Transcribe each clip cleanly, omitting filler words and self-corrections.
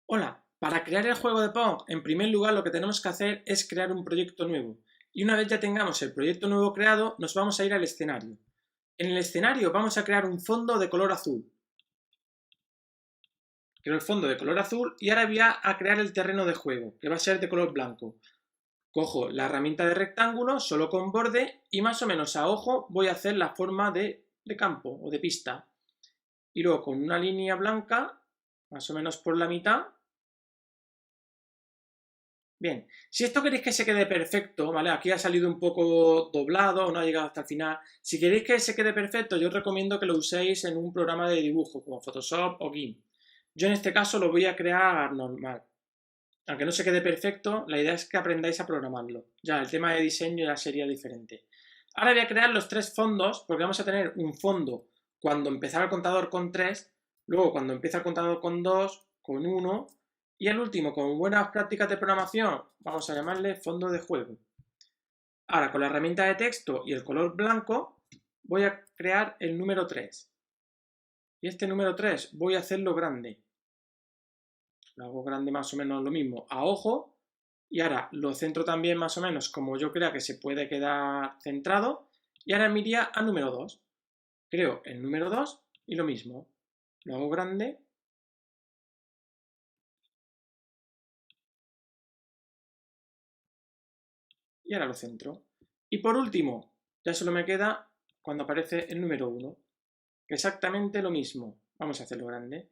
Hola, para crear el juego de Pong, en primer lugar lo que tenemos que hacer es crear un proyecto nuevo. Y una vez ya tengamos el proyecto nuevo creado, nos vamos a ir al escenario. En el escenario vamos a crear un fondo de color azul. Creo el fondo de color azul y ahora voy a crear el terreno de juego, que va a ser de color blanco. Cojo la herramienta de rectángulo, solo con borde, y más o menos a ojo voy a hacer la forma de campo o de pista. Y luego con una línea blanca, más o menos por la mitad. Bien, si esto queréis que se quede perfecto, ¿vale? Aquí ha salido un poco doblado, no ha llegado hasta el final. Si queréis que se quede perfecto, yo os recomiendo que lo uséis en un programa de dibujo, como Photoshop o GIMP. Yo en este caso lo voy a crear normal. Aunque no se quede perfecto, la idea es que aprendáis a programarlo. Ya, el tema de diseño ya sería diferente. Ahora voy a crear los tres fondos, porque vamos a tener un fondo cuando empezara el contador con 3, luego cuando empieza el contador con 2, con 1, y el último, con buenas prácticas de programación, vamos a llamarle fondo de juego. Ahora, con la herramienta de texto y el color blanco, voy a crear el número 3. Y este número 3 voy a hacerlo grande. Lo hago grande más o menos lo mismo a ojo. Y ahora lo centro también más o menos como yo crea que se puede quedar centrado. Y ahora me iría al número 2. Creo el número 2 y lo mismo. Lo hago grande. Y ahora lo centro. Y por último, ya solo me queda cuando aparece el número 1. Exactamente lo mismo. Vamos a hacerlo grande.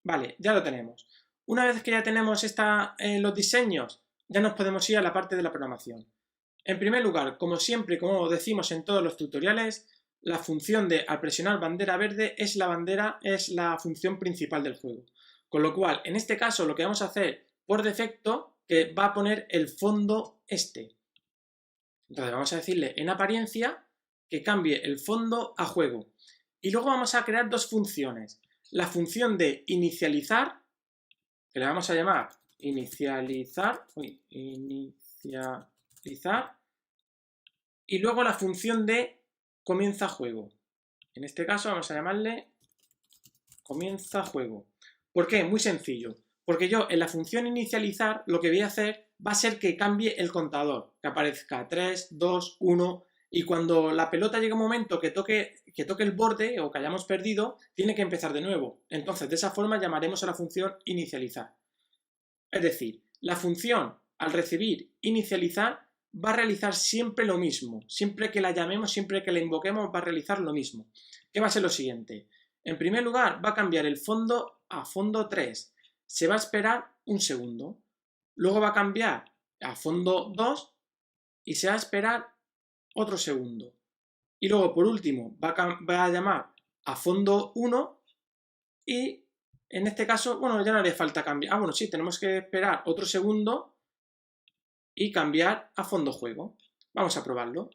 Vale, ya lo tenemos. Una vez que ya tenemos los diseños, ya nos podemos ir a la parte de la programación. En primer lugar, como siempre, como decimos en todos los tutoriales, la función de al presionar bandera verde es la función principal del juego. Con lo cual, en este caso, lo que vamos a hacer por defecto, que va a poner el fondo este. Entonces vamos a decirle en apariencia que cambie el fondo a juego. Y luego vamos a crear dos funciones. La función de inicializar, que le vamos a llamar inicializar, y luego la función de comienza juego. En este caso vamos a llamarle comienza juego. ¿Por qué? Muy sencillo. Porque yo en la función inicializar lo que voy a hacer va a ser que cambie el contador, que aparezca 3, 2, 1, y cuando la pelota llegue un momento que toque el borde o que hayamos perdido, tiene que empezar de nuevo. Entonces, de esa forma llamaremos a la función inicializar. Es decir, la función al recibir inicializar va a realizar siempre lo mismo. Siempre que la llamemos, siempre que la invoquemos, va a realizar lo mismo. ¿Qué va a ser lo siguiente? En primer lugar, va a cambiar el fondo a fondo 3. Se va a esperar un segundo. Luego va a cambiar a fondo 2 y se va a esperar otro segundo. Y luego, por último, va a llamar a fondo 1 y en este caso, bueno, ya no haría falta cambiar. Ah, bueno, sí, tenemos que esperar otro segundo y cambiar a fondo juego. Vamos a probarlo.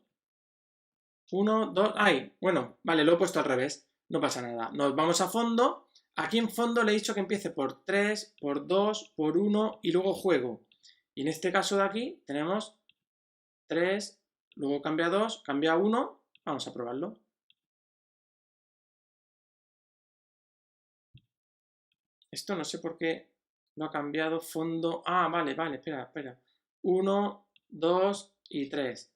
1, 2, ¡ay! Bueno, vale, lo he puesto al revés. No pasa nada. Nos vamos a fondo. Aquí en fondo le he dicho que empiece por 3, por 2, por 1 y luego juego. Y en este caso de aquí tenemos 3, luego cambia 2, cambia 1. Vamos a probarlo. Esto no sé por qué no ha cambiado fondo. Ah, vale, espera. 1, 2 y 3.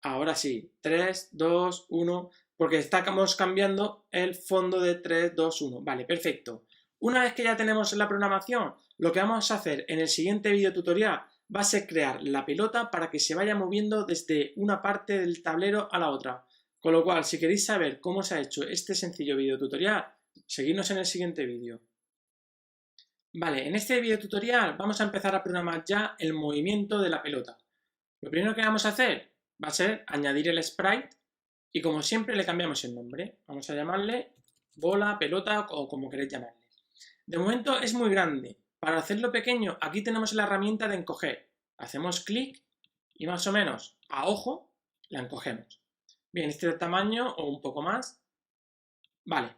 Ahora sí, 3, 2, 1, porque estamos cambiando el fondo de 3, 2, 1. Vale, perfecto. Una vez que ya tenemos la programación, lo que vamos a hacer en el siguiente video tutorial va a ser crear la pelota para que se vaya moviendo desde una parte del tablero a la otra. Con lo cual, si queréis saber cómo se ha hecho este sencillo video tutorial, seguidnos en el siguiente vídeo. Vale, en este video tutorial vamos a empezar a programar ya el movimiento de la pelota. Lo primero que vamos a hacer va a ser añadir el sprite y como siempre le cambiamos el nombre. Vamos a llamarle bola, pelota o como queréis llamarle. De momento es muy grande. Para hacerlo pequeño, aquí tenemos la herramienta de encoger. Hacemos clic y más o menos a ojo la encogemos. Bien, este es el tamaño o un poco más. Vale,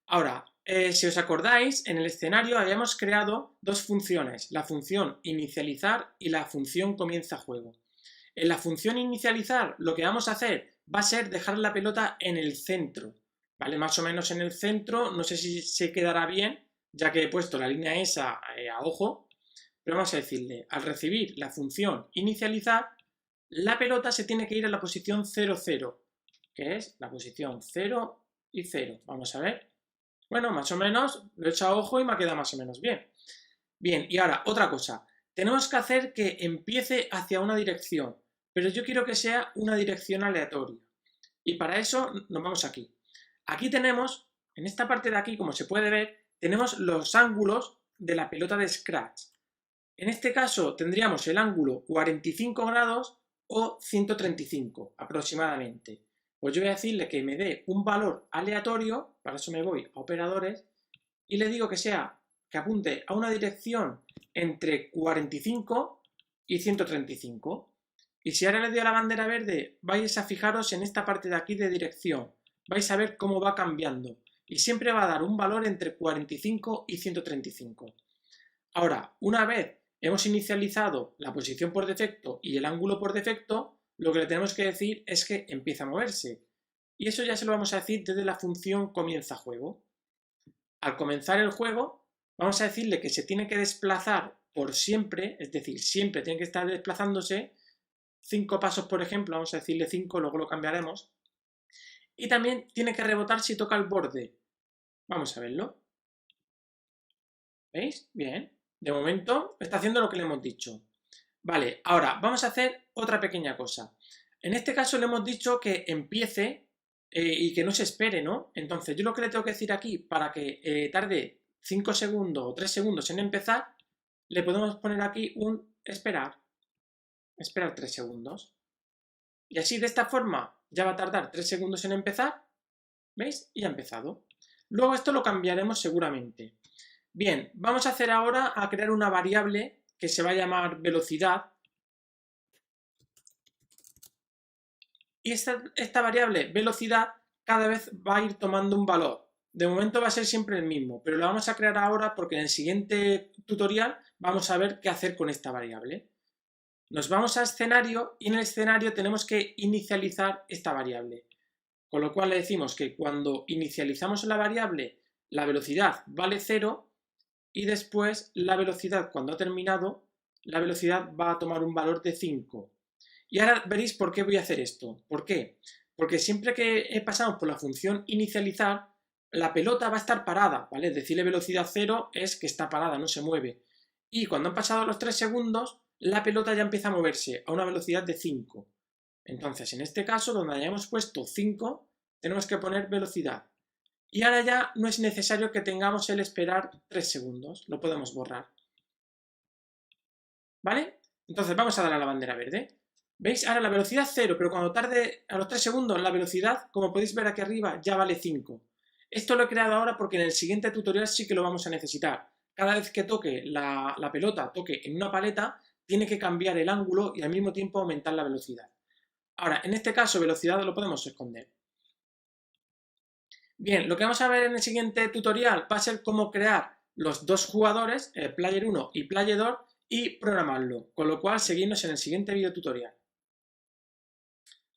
ahora, si os acordáis, en el escenario habíamos creado dos funciones, la función inicializar y la función comienza juego. En la función inicializar lo que vamos a hacer va a ser dejar la pelota en el centro, ¿vale? Más o menos en el centro, no sé si se quedará bien, ya que he puesto la línea esa a ojo, pero vamos a decirle, al recibir la función inicializar, la pelota se tiene que ir a la posición 0, 0, que es la posición 0 y 0. Vamos a ver. Bueno, más o menos lo he hecho a ojo y me ha quedado más o menos bien. Bien, y ahora, otra cosa. Tenemos que hacer que empiece hacia una dirección, pero yo quiero que sea una dirección aleatoria. Y para eso nos vamos aquí. Aquí tenemos, en esta parte de aquí, como se puede ver, tenemos los ángulos de la pelota de Scratch. En este caso tendríamos el ángulo 45 grados o 135 aproximadamente. Pues yo voy a decirle que me dé un valor aleatorio, para eso me voy a operadores, y le digo que apunte a una dirección entre 45 y 135. Y si ahora le doy a la bandera verde, vais a fijaros en esta parte de aquí de dirección. Vais a ver cómo va cambiando. Y siempre va a dar un valor entre 45 y 135. Ahora, una vez hemos inicializado la posición por defecto y el ángulo por defecto, lo que le tenemos que decir es que empieza a moverse. Y eso ya se lo vamos a decir desde la función comienza juego. Al comenzar el juego, vamos a decirle que se tiene que desplazar por siempre, es decir, siempre tiene que estar desplazándose 5 pasos, por ejemplo, vamos a decirle 5, luego lo cambiaremos. Y también tiene que rebotar si toca el borde. Vamos a verlo. ¿Veis? Bien. De momento está haciendo lo que le hemos dicho. Vale, ahora vamos a hacer otra pequeña cosa. En este caso le hemos dicho que empiece y que no se espere, ¿no? Entonces yo lo que le tengo que decir aquí, para que tarde 5 segundos o 3 segundos en empezar, le podemos poner aquí un esperar. Esperar 3 segundos. Y así de esta forma ya va a tardar 3 segundos en empezar. ¿Veis? Y ha empezado. Luego esto lo cambiaremos seguramente. Bien, vamos a hacer ahora a crear una variable que se va a llamar velocidad. Y esta variable velocidad cada vez va a ir tomando un valor. De momento va a ser siempre el mismo, pero lo vamos a crear ahora porque en el siguiente tutorial vamos a ver qué hacer con esta variable. Nos vamos a escenario y en el escenario tenemos que inicializar esta variable. Con lo cual le decimos que cuando inicializamos la variable, la velocidad vale 0 y después la velocidad, cuando ha terminado, la velocidad va a tomar un valor de 5. Y ahora veréis por qué voy a hacer esto. ¿Por qué? Porque siempre que pasamos por la función inicializar, la pelota va a estar parada, ¿vale? Decirle velocidad 0 es que está parada, no se mueve. Y cuando han pasado los 3 segundos, la pelota ya empieza a moverse a una velocidad de 5. Entonces, en este caso, donde hayamos puesto 5, tenemos que poner velocidad. Y ahora ya no es necesario que tengamos el esperar 3 segundos, lo podemos borrar. ¿Vale? Entonces vamos a dar a la bandera verde. ¿Veis? Ahora la velocidad 0, pero cuando tarde a los 3 segundos la velocidad, como podéis ver aquí arriba, ya vale 5. Esto lo he creado ahora porque en el siguiente tutorial sí que lo vamos a necesitar. Cada vez que toque la pelota, toque en una paleta, tiene que cambiar el ángulo y al mismo tiempo aumentar la velocidad. Ahora, en este caso, velocidad lo podemos esconder. Bien, lo que vamos a ver en el siguiente tutorial va a ser cómo crear los dos jugadores, Player 1 y Player 2, y programarlo, con lo cual seguidnos en el siguiente video tutorial.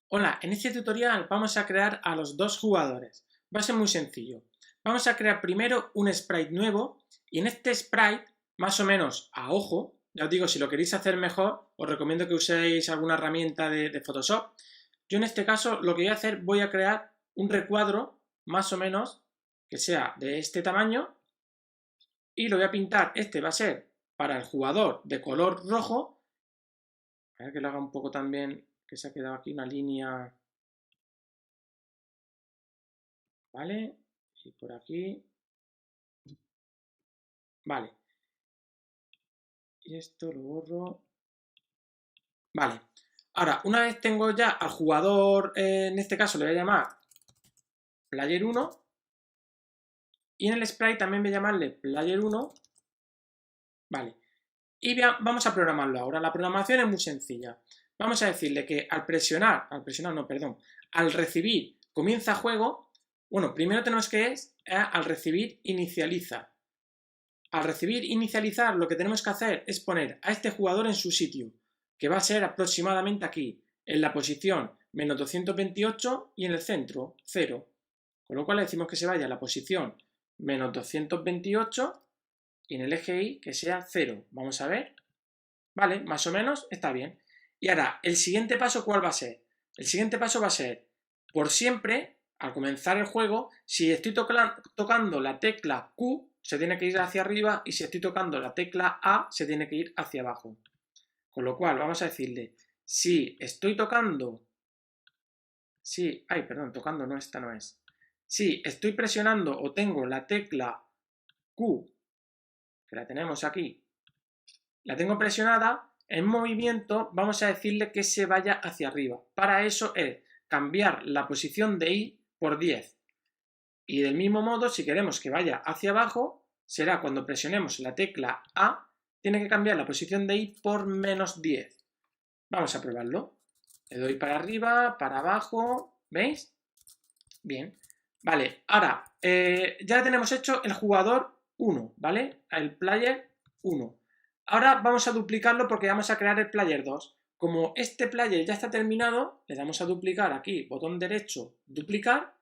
Hola, en este tutorial vamos a crear a los dos jugadores. Va a ser muy sencillo. Vamos a crear primero un sprite nuevo y en este sprite, más o menos a ojo, ya os digo, si lo queréis hacer mejor, os recomiendo que uséis alguna herramienta de Photoshop. Yo en este caso lo que voy a hacer, voy a crear un recuadro más o menos que sea de este tamaño y lo voy a pintar. Este va a ser para el jugador de color rojo. A ver que lo haga un poco también, que se ha quedado aquí una línea. Vale, y por aquí. Vale. Y esto lo borro. Vale. Ahora, una vez tengo ya al jugador, en este caso le voy a llamar Player 1. Y en el sprite también voy a llamarle Player 1. Vale. Y vamos a programarlo ahora. La programación es muy sencilla. Vamos a decirle que al recibir comienza juego. Bueno, primero tenemos que al recibir inicializa. Al recibir inicializar lo que tenemos que hacer es poner a este jugador en su sitio, que va a ser aproximadamente aquí, en la posición menos 228 y en el centro 0. Con lo cual le decimos que se vaya a la posición menos 228 y en el eje Y que sea 0. Vamos a ver. Vale, más o menos está bien. Y ahora, ¿el siguiente paso cuál va a ser? El siguiente paso va a ser, por siempre, al comenzar el juego, si estoy tocando la tecla Q, se tiene que ir hacia arriba, y si estoy tocando la tecla A, se tiene que ir hacia abajo. Con lo cual, vamos a decirle, si estoy tocando... tocando no, esta no es. Si estoy presionando o tengo la tecla Q, que la tenemos aquí, la tengo presionada, en movimiento vamos a decirle que se vaya hacia arriba. Para eso es cambiar la posición de Y por 10. Y del mismo modo, si queremos que vaya hacia abajo, será cuando presionemos la tecla A, tiene que cambiar la posición de Y por menos 10. Vamos a probarlo. Le doy para arriba, para abajo, ¿veis? Bien. Vale, ahora, ya tenemos hecho el jugador 1, ¿vale? El player 1. Ahora vamos a duplicarlo porque vamos a crear el player 2. Como este player ya está terminado, le damos a duplicar aquí, botón derecho, duplicar.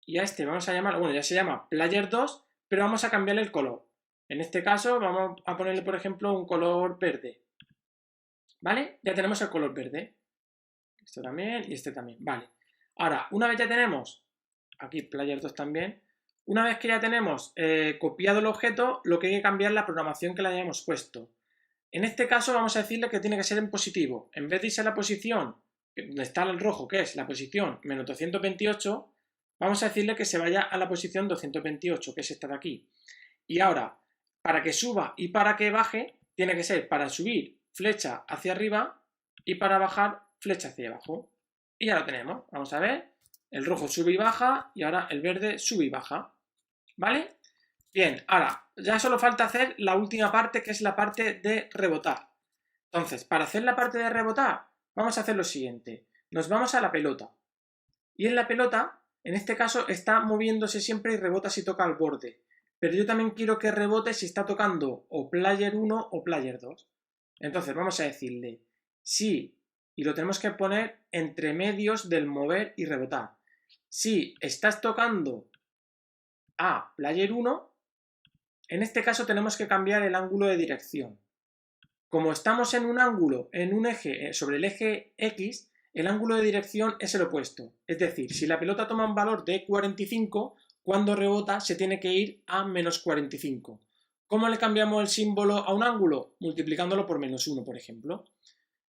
Y a este vamos a llamarlo, bueno, ya se llama player 2, pero vamos a cambiarle el color. En este caso vamos a ponerle, por ejemplo, un color verde. ¿Vale? Ya tenemos el color verde. Esto también y este también. Vale. Ahora, una vez ya tenemos, aquí player 2 también, una vez que ya tenemos copiado el objeto, lo que hay que cambiar es la programación que le hayamos puesto. En este caso vamos a decirle que tiene que ser en positivo. En vez de irse a la posición donde está el rojo, que es la posición menos 228, vamos a decirle que se vaya a la posición 228, que es esta de aquí. Y ahora, para que suba y para que baje, tiene que ser para subir flecha hacia arriba y para bajar flecha hacia abajo. Y ya lo tenemos. Vamos a ver. El rojo sube y baja y ahora el verde sube y baja. ¿Vale? Bien, ahora ya solo falta hacer la última parte, que es la parte de rebotar. Entonces, para hacer la parte de rebotar, vamos a hacer lo siguiente. Nos vamos a la pelota. Y en la pelota, en este caso, está moviéndose siempre y rebota si toca al borde. Pero yo también quiero que rebote si está tocando o player 1 o player 2. Entonces, vamos a decirle si, y lo tenemos que poner entre medios del mover y rebotar. Si estás tocando a player 1, en este caso tenemos que cambiar el ángulo de dirección. Como estamos en un ángulo, en un eje, sobre el eje X, el ángulo de dirección es el opuesto. Es decir, si la pelota toma un valor de 45, cuando rebota se tiene que ir a menos 45. ¿Cómo le cambiamos el símbolo a un ángulo? Multiplicándolo por menos 1, por ejemplo.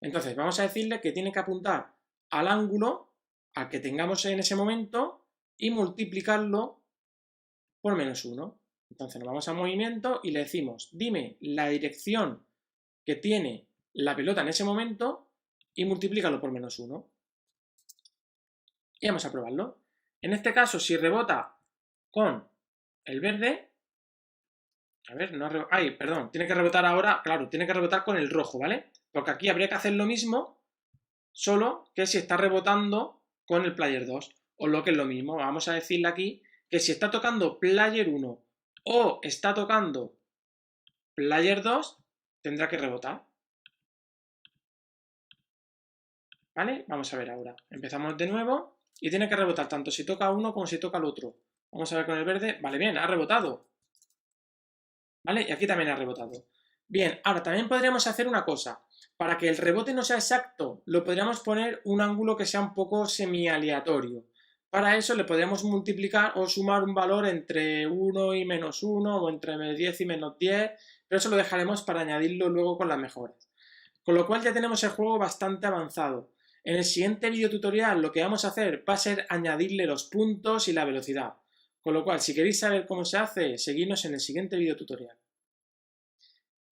Entonces vamos a decirle que tiene que apuntar al ángulo al que tengamos en ese momento y multiplicarlo por menos 1. Entonces nos vamos a movimiento y le decimos, dime la dirección que tiene la pelota en ese momento y multiplícalo por menos 1. Y vamos a probarlo. En este caso, si rebota con el verde, a ver, no perdón, tiene que rebotar ahora, claro, tiene que rebotar con el rojo, ¿vale? Porque aquí habría que hacer lo mismo, solo que si está rebotando con el player 2, o lo que es lo mismo, vamos a decirle aquí que si está tocando player 1 o está tocando player 2, tendrá que rebotar. ¿Vale? Vamos a ver ahora. Empezamos de nuevo y tiene que rebotar tanto si toca uno como si toca el otro. Vamos a ver con el verde. Vale, bien, ha rebotado. ¿Vale? Y aquí también ha rebotado. Bien, ahora también podríamos hacer una cosa. Para que el rebote no sea exacto, lo podríamos poner un ángulo que sea un poco semi-aleatorio. Para eso le podríamos multiplicar o sumar un valor entre 1 y menos 1 o entre menos 10 y menos 10, pero eso lo dejaremos para añadirlo luego con las mejoras. Con lo cual ya tenemos el juego bastante avanzado. En el siguiente video tutorial lo que vamos a hacer va a ser añadirle los puntos y la velocidad. Con lo cual, si queréis saber cómo se hace, seguidnos en el siguiente video tutorial.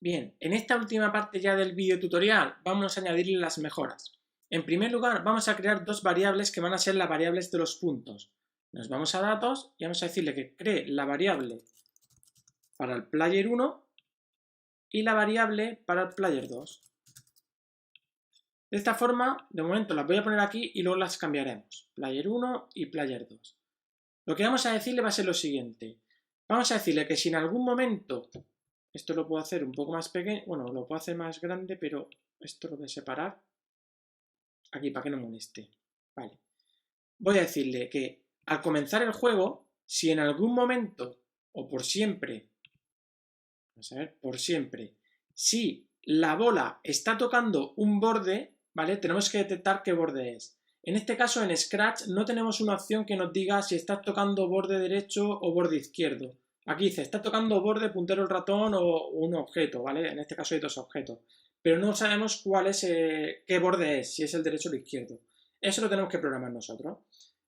Bien, en esta última parte ya del video tutorial vamos a añadirle las mejoras. En primer lugar, vamos a crear dos variables que van a ser las variables de los puntos. Nos vamos a datos y vamos a decirle que cree la variable para el player 1 y la variable para el player 2. De esta forma, de momento las voy a poner aquí y luego las cambiaremos. Player 1 y player 2. Lo que vamos a decirle va a ser lo siguiente. Vamos a decirle que si en algún momento, esto lo puedo hacer un poco más pequeño, bueno, lo puedo hacer más grande, pero esto lo voy a separar. aquí para que no moleste. Vale. Voy a decirle que al comenzar el juego, si en algún momento o por siempre, vamos a ver, por siempre, si la bola está tocando un borde, ¿vale? Tenemos que detectar qué borde es. En este caso, en Scratch, no tenemos una opción que nos diga si está tocando borde derecho o borde izquierdo. Aquí dice, está tocando borde, puntero el ratón o un objeto, ¿vale? En este caso hay dos objetos. Pero no sabemos cuál es, qué borde es, si es el derecho o el izquierdo. Eso lo tenemos que programar nosotros.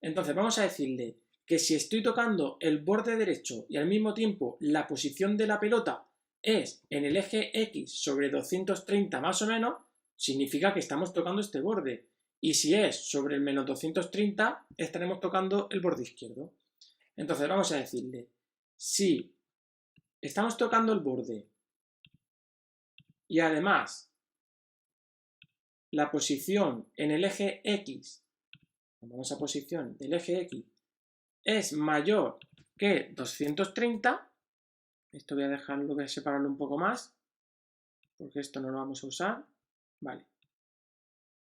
Entonces, vamos a decirle que si estoy tocando el borde derecho y al mismo tiempo la posición de la pelota es en el eje X sobre 230 más o menos, significa que estamos tocando este borde. Y si es sobre el menos 230, estaremos tocando el borde izquierdo. Entonces vamos a decirle, si estamos tocando el borde y además la posición en el eje X, esa posición del eje X, es mayor que 230, esto voy a separarlo un poco más, porque esto no lo vamos a usar, vale.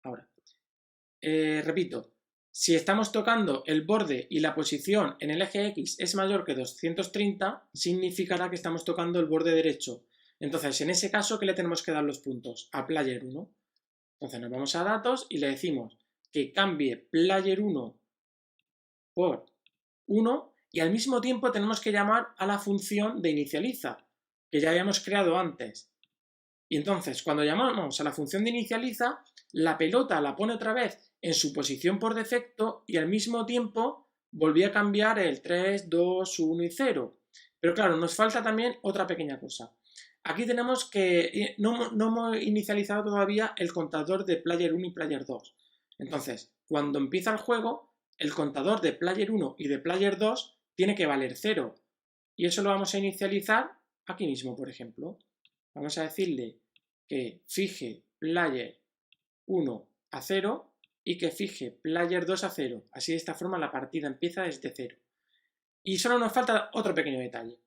Ahora, repito, si estamos tocando el borde y la posición en el eje X es mayor que 230, significará que estamos tocando el borde derecho. Entonces, en ese caso, ¿qué le tenemos que dar los puntos? A player 1. Entonces nos vamos a datos y le decimos que cambie player 1 por 1 y al mismo tiempo tenemos que llamar a la función de inicializa, que ya habíamos creado antes. Y entonces, cuando llamamos a la función de inicializa, la pelota la pone otra vez en su posición por defecto y al mismo tiempo volví a cambiar el 3, 2, 1 y 0. Pero claro, nos falta también otra pequeña cosa. Aquí tenemos que no hemos inicializado todavía el contador de player 1 y player 2. Entonces, cuando empieza el juego, el contador de player 1 y de player 2 tiene que valer 0. Y eso lo vamos a inicializar aquí mismo, por ejemplo. Vamos a decirle que fije player 1 a 0 y que fije player 2 a 0. Así de esta forma la partida empieza desde 0. Y solo nos falta otro pequeño detalle.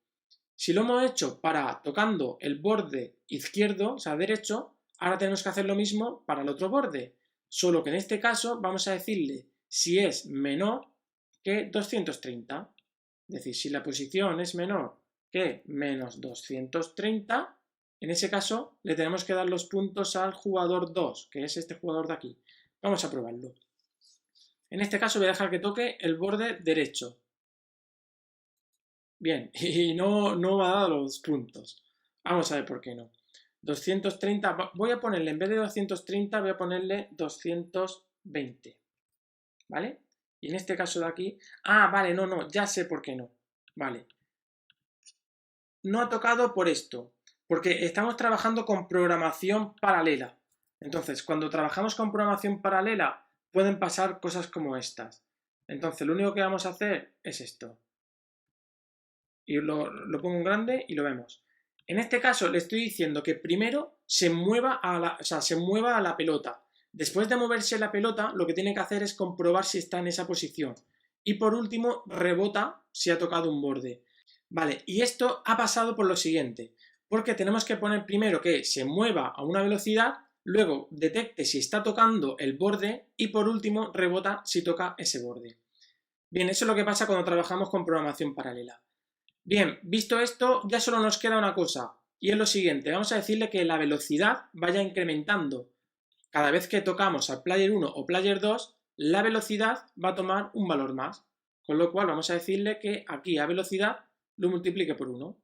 Si lo hemos hecho para tocando el borde izquierdo, o sea, derecho, ahora tenemos que hacer lo mismo para el otro borde. Solo que en este caso vamos a decirle si es menor que 230. Es decir, si la posición es menor que menos 230, en ese caso le tenemos que dar los puntos al jugador 2, que es este jugador de aquí. Vamos a probarlo. En este caso voy a dejar que toque el borde derecho. Bien, y no me ha dado los puntos. Vamos a ver por qué no. 230, voy a ponerle, en vez de 230, voy a ponerle 220. ¿Vale? Y en este caso de aquí... Ah, vale, no, ya sé por qué no. Vale. No ha tocado por esto, porque estamos trabajando con programación paralela. Entonces, cuando trabajamos con programación paralela, pueden pasar cosas como estas. Entonces, lo único que vamos a hacer es esto. Y lo pongo en grande y lo vemos. En este caso le estoy diciendo que primero se mueva a la pelota. Después de moverse la pelota, lo que tiene que hacer es comprobar si está en esa posición. Y por último, rebota si ha tocado un borde. Vale, y esto ha pasado por lo siguiente. Porque tenemos que poner primero que se mueva a una velocidad, luego detecte si está tocando el borde y por último rebota si toca ese borde. Bien, eso es lo que pasa cuando trabajamos con programación paralela. Bien, visto esto, ya solo nos queda una cosa, y es lo siguiente, vamos a decirle que la velocidad vaya incrementando. Cada vez que tocamos al player 1 o player 2, la velocidad va a tomar un valor más, con lo cual vamos a decirle que aquí a velocidad lo multiplique por 1.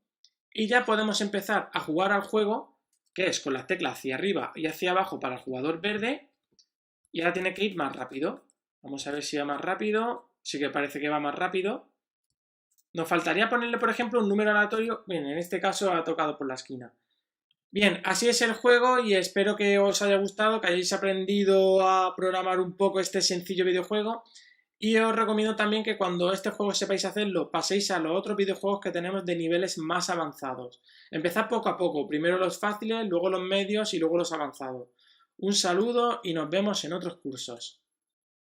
Y ya podemos empezar a jugar al juego, que es con las teclas hacia arriba y hacia abajo para el jugador verde, y ahora tiene que ir más rápido. Vamos a ver si va más rápido, sí que parece que va más rápido. Nos faltaría ponerle, por ejemplo, un número aleatorio. Bien, en este caso ha tocado por la esquina. Bien, así es el juego y espero que os haya gustado, que hayáis aprendido a programar un poco este sencillo videojuego. Y os recomiendo también que cuando este juego sepáis hacerlo, paséis a los otros videojuegos que tenemos de niveles más avanzados. Empezad poco a poco, primero los fáciles, luego los medios y luego los avanzados. Un saludo y nos vemos en otros cursos.